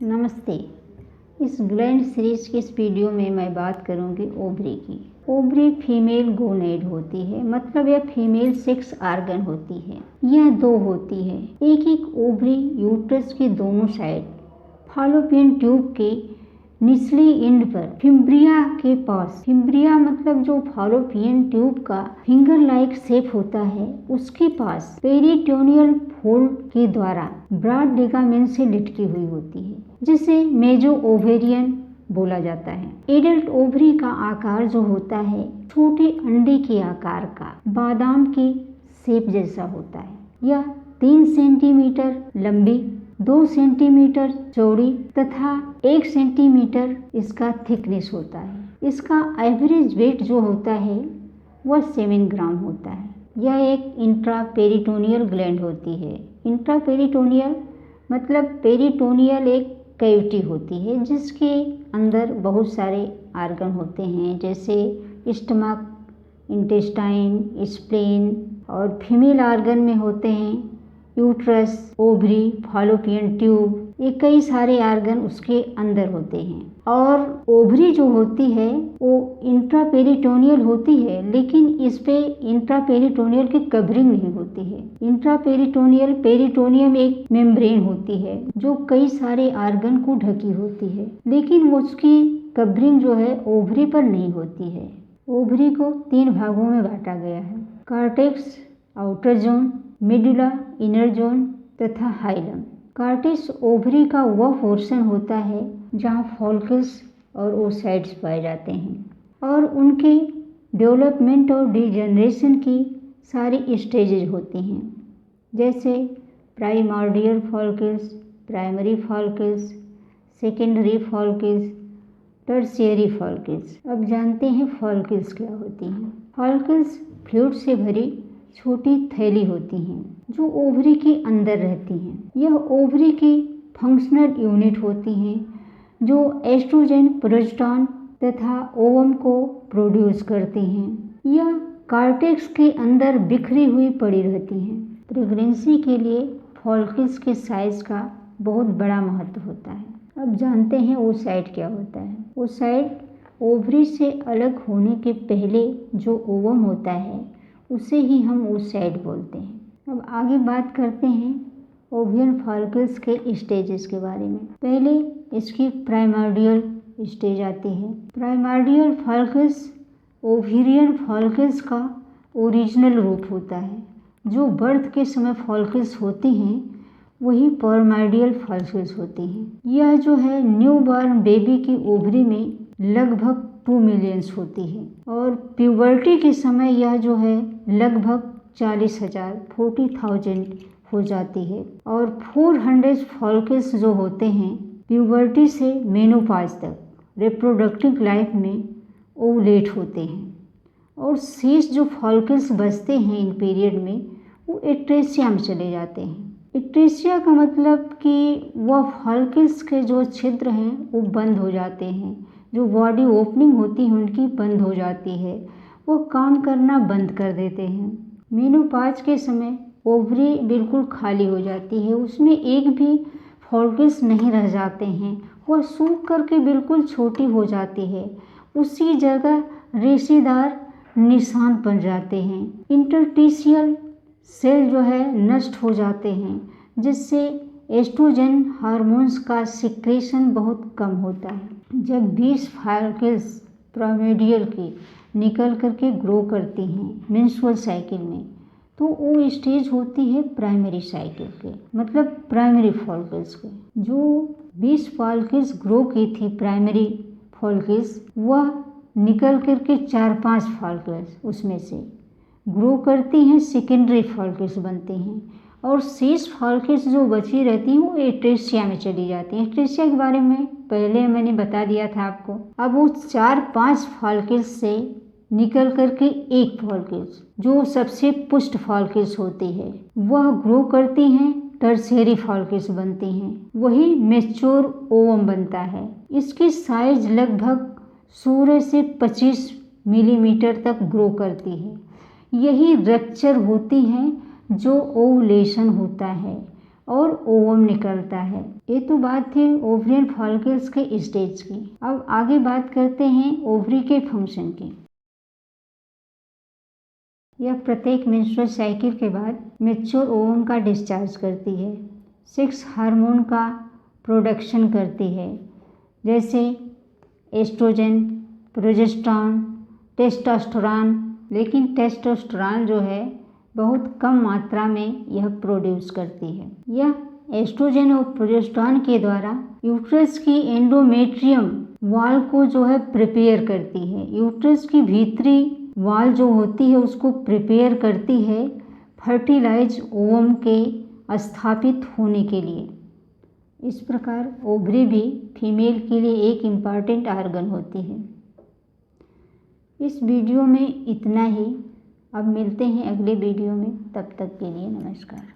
नमस्ते। इस gland series की इस वीडियो में मैं बात करूंगी ओवरी की। ओवरी फीमेल गोनेड होती है, मतलब यह फीमेल सेक्स आर्गन होती है। यह दो होती है, एक ओवरी यूट्रस के दोनों साइड, फॉलोपियन ट्यूब के निचली एंड पर, फिम्ब्रिया के पास। फिम्ब्रिया मतलब जो फॉलोपियन ट्यूब का फिंगर लाइक शेप होता है, उसके पास पेरिटोनियल फोल्ड के द्वारा ब्रॉड लिगामेंट से लिटकी हुई होती है, जिसे मेजो ओवेरियन बोला जाता है। एडल्ट ओवरी का आकार जो होता है छोटे अंडे के आकार का, बादाम के शेप जैसा होता है। यह 3 सेंटीमीटर लंबी, 2 सेंटीमीटर चौड़ी तथा 1 सेंटीमीटर इसका थिकनेस होता है। इसका एवरेज वेट जो होता है वह 7 ग्राम होता है। यह एक इंट्रापेरिटोनियल ग्लैंड होती है। इंट्रापेरिटोनियल मतलब पेरिटोनियल एक कैविटी होती है जिसके अंदर बहुत सारे आर्गन होते हैं, जैसे स्टमक, इंटेस्टाइन, स्प्लेन, और फीमेल आर्गन में होते हैं यूट्रस, ओवरी, फॉलोपियन ट्यूब। ये कई सारे आर्गन उसके अंदर होते हैं। और ओवरी जो होती है वो इंट्रापेरिटोनियल होती है, लेकिन इस पे इंट्रापेरिटोनियल की कवरिंग नहीं होती है। इंट्रापेरिटोनियल पेरिटोनियम एक मेम्ब्रेन होती है जो कई सारे आर्गन को ढकी होती है, लेकिन उसकी कवरिंग जो है ओवरी पर नहीं होती है। ओवरी को 3 भागों में बांटा गया है, cortex, outer zone, medulla, inner zone तथा हाइलम। कॉर्टेक्स ओवरी का वह पोर्शन होता है जहाँ फॉलिकल्स और ओसाइट्स पाए जाते हैं, और उनके डेवलपमेंट और डिजनरेशन की सारी स्टेजेज होती हैं, जैसे primordial follicles, primary follicles, secondary follicles, tertiary follicles. अब जानते हैं फॉलिकल्स क्या होती हैं। फॉलिकल्स फ्लूइड से भरी छोटी थैली होती हैं जो ओवरी के अंदर रहती हैं। यह ओवरी की फंक्शनल यूनिट होती हैं जो एस्ट्रोजन, प्रोजेस्टेरॉन तथा ओवम को प्रोड्यूस करती हैं। यह कॉर्टेक्स के अंदर बिखरी हुई पड़ी रहती हैं। प्रेगनेंसी के लिए फॉलिकल्स के साइज का बहुत बड़ा महत्व होता है। अब जानते हैं ओसाइट क्या होता है। ओसाइट ओवरी से अलग होने के पहले जो ओवम होता है उसे ही हम ओसाइट बोलते हैं। अब आगे बात करते हैं ओवियन फॉलिकल्स के स्टेजेस के बारे में। पहले इसकी प्राइमॉर्डियल स्टेज आती है। प्राइमॉर्डियल फॉलिकल्स ओवेरियन फॉलिकल्स का ओरिजिनल रूप होता है। जो बर्थ के समय फॉलिकल्स होती हैं वही प्राइमॉर्डियल फॉलिकल्स होती हैं। यह जो है न्यू बॉर्न बेबी की ओवरी में लगभग 2 मिलियंस होती है, और प्यूबर्टी के समय यह जो है लगभग 40,000 हो जाती है। और 400 फॉलिकल्स जो होते हैं प्यूबर्टी से मेनोपॉज तक रिप्रोडक्टिव लाइफ में ओवुलेट होते हैं, और शेष जो फॉलिकल्स बचते हैं इन पीरियड में वो एट्रेसिया में चले जाते हैं। एट्रेसिया का मतलब कि वह फॉलिकल्स के जो छिद्र हैं वो बंद हो जाते हैं, जो बॉडी ओपनिंग होती है उनकी बंद हो जाती है, वो काम करना बंद कर देते हैं। मेनोपॉज के समय ओवरी बिल्कुल खाली हो जाती है, उसमें एक भी फॉलिकल्स नहीं रह जाते हैं, वह सूख करके बिल्कुल छोटी हो जाती है। उसी जगह रेशेदार निशान बन जाते हैं। इंटरस्टिशियल सेल जो है नष्ट हो जाते हैं, जिससे एस्ट्रोजन हार्मोन्स का सिक्रेशन बहुत कम होता है। जब 20 फॉलिकल्स प्राइमॉर्डियल की निकल करके ग्रो करती हैं मेंस्ट्रुअल साइकिल में, तो वो स्टेज होती है प्राइमरी साइकिल के, मतलब प्राइमरी फॉलिकल्स के। जो 20 फॉलिकल्स ग्रो की थी प्राइमरी फॉलिकल्स, वह निकल करके 4-5 फॉलिकल्स उसमें से ग्रो करती हैं, सेकेंडरी फॉलिकल्स बनते हैं, और शेष फॉलिकल्स जो बची रहती हैं वो एट्रेसिया में चली जाती हैं। एट्रेसिया के बारे में पहले मैंने बता दिया था आपको। अब वो 4-5 फॉलिकल्स से निकल करके एक फॉलिकल्स जो सबसे पुष्ट फॉलिकल्स होती है वह ग्रो करती हैं, टर्शियरी फॉलिकल्स बनती हैं, वही मैच्योर ओवम बनता है। इसकी साइज लगभग 16 से 25 मिलीमीटर तक ग्रो करती है। यही रप्चर होती हैं जो ओवुलेशन होता है, और ओवम निकलता है। ये तो बात थी ओवरियन फॉलिकल्स के स्टेज की। अब आगे बात करते हैं ओवरी के फंक्शन की। यह प्रत्येक मेंस्ट्रुअल साइकिल के बाद मैच्योर ओवम का डिस्चार्ज करती है। 6 हार्मोन का प्रोडक्शन करती है, जैसे एस्ट्रोजन, प्रोजेस्टेरॉन, टेस्टोस्टेरोन। लेकिन टेस्टोस्टेरोन जो है बहुत कम मात्रा में यह प्रोड्यूस करती है। यह एस्ट्रोजन और प्रोजेस्टेरॉन के द्वारा यूट्रस की एंडोमेट्रियम वॉल को जो है प्रिपेयर करती है। यूट्रस की भीतरी वॉल जो होती है उसको प्रिपेयर करती है फर्टिलाइज ओवम के स्थापित होने के लिए। इस प्रकार ओवरी भी फीमेल के लिए एक इम्पॉर्टेंट आर्गन होती है। इस वीडियो में इतना ही। अब मिलते हैं अगले वीडियो में, तब तक के लिए नमस्कार।